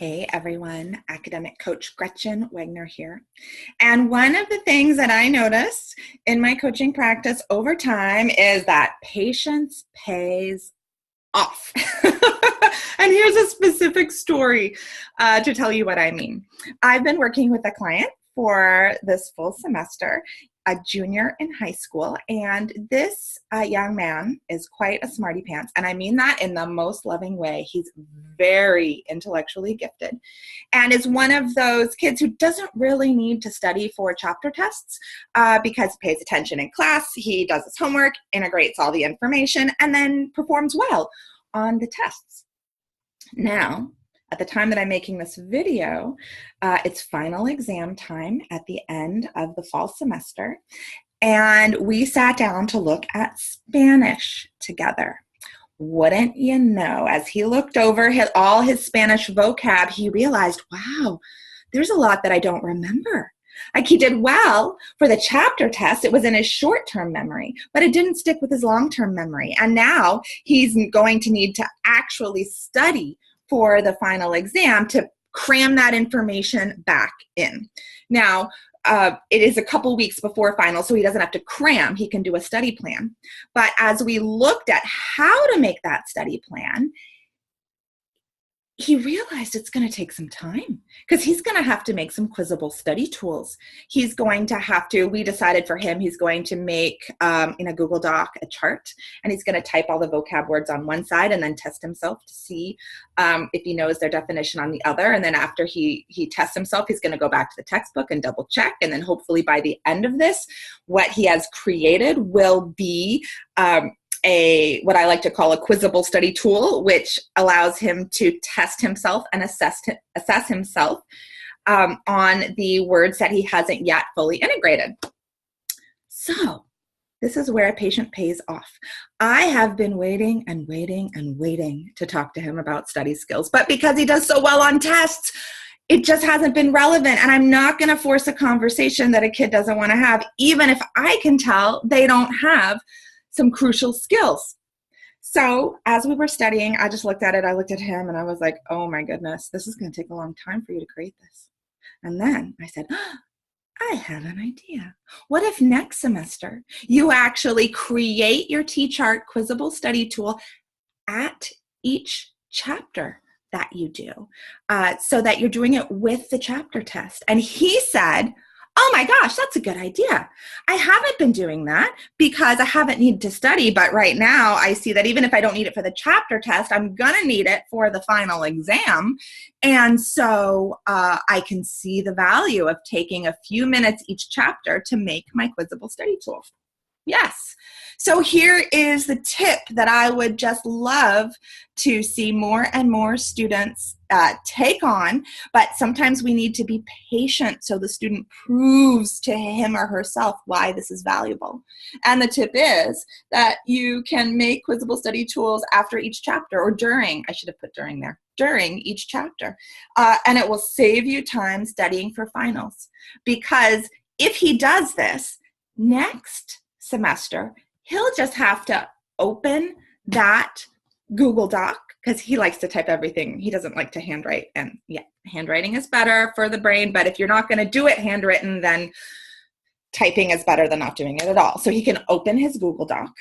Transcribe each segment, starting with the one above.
Hey everyone, academic coach Gretchen Wegner here. And one of the things that I notice in my coaching practice over time is that patience pays off. And here's a specific story to tell you what I mean. I've been working with a client for this full semester, a junior in high school, and this young man is quite a smarty pants, and I mean that in the most loving way. He's very intellectually gifted and is one of those kids who doesn't really need to study for chapter tests because he pays attention in class, he does his homework, integrates all the information, and then performs well on the tests. Now, at the time that I'm making this video, it's final exam time at the end of the fall semester, and we sat down to look at Spanish together. Wouldn't you know, as he looked over all his Spanish vocab, he realized, wow, there's a lot that I don't remember. Like, he did well for the chapter test. It was in his short-term memory, but it didn't stick with his long-term memory. And now he's going to need to actually study for the final exam to cram that information back in. Now, it is a couple weeks before final, so he doesn't have to cram. He can do a study plan. But as we looked at how to make that study plan, he realized it's going to take some time because he's going to have to make some quizzable study tools. He's going to have to, we decided for him, he's going to make in a Google Doc a chart, and he's going to type all the vocab words on one side and then test himself to see if he knows their definition on the other. And then after he tests himself, he's going to go back to the textbook and double check. And then hopefully by the end of this, what he has created will be what I like to call a quizzable study tool, which allows him to test himself and assess himself on the words that he hasn't yet fully integrated. So this is where a patient pays off. I have been waiting and waiting and waiting to talk to him about study skills, but because he does so well on tests, it just hasn't been relevant, and I'm not going to force a conversation that a kid doesn't want to have, even if I can tell they don't have some crucial skills. So as we were studying, I just looked at it, I looked at him, and I was like, oh my goodness, this is going to take a long time for you to create this. And then I said, I have an idea. What if next semester you actually create your T-Chart quizzable study tool at each chapter that you do, so that you're doing it with the chapter test? And he said, oh my gosh, that's a good idea. I haven't been doing that because I haven't needed to study, but right now I see that even if I don't need it for the chapter test, I'm gonna need it for the final exam. And so I can see the value of taking a few minutes each chapter to make my quizzable study tool. Yes. So here is the tip that I would just love to see more and more students take on, but sometimes we need to be patient so the student proves to him or herself why this is valuable. And the tip is that you can make quizzable study tools after each chapter, or during, I should have put during there, during each chapter. And it will save you time studying for finals, because if he does this next semester, he'll just have to open that Google Doc, because he likes to type everything. He doesn't like to handwrite. And yeah, handwriting is better for the brain, but if you're not going to do it handwritten, then typing is better than not doing it at all. So he can open his Google Doc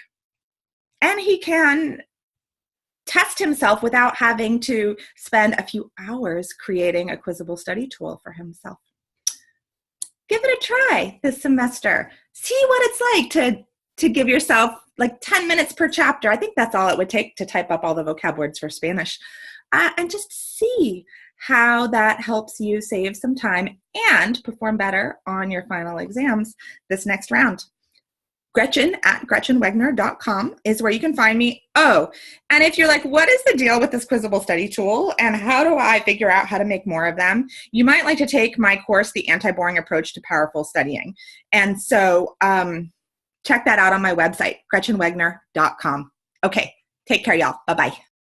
and he can test himself without having to spend a few hours creating a quizzable study tool for himself. Give it a try this semester. See what it's like to give yourself like 10 minutes per chapter. I think that's all it would take to type up all the vocab words for Spanish. And just see how that helps you save some time and perform better on your final exams this next round. Gretchen at GretchenWegner.com is where you can find me. Oh, and if you're like, what is the deal with this quizzable study tool and how do I figure out how to make more of them? You might like to take my course, The Anti-Boring Approach to Powerful Studying. And so check that out on my website, GretchenWegner.com. Okay, take care, y'all. Bye-bye.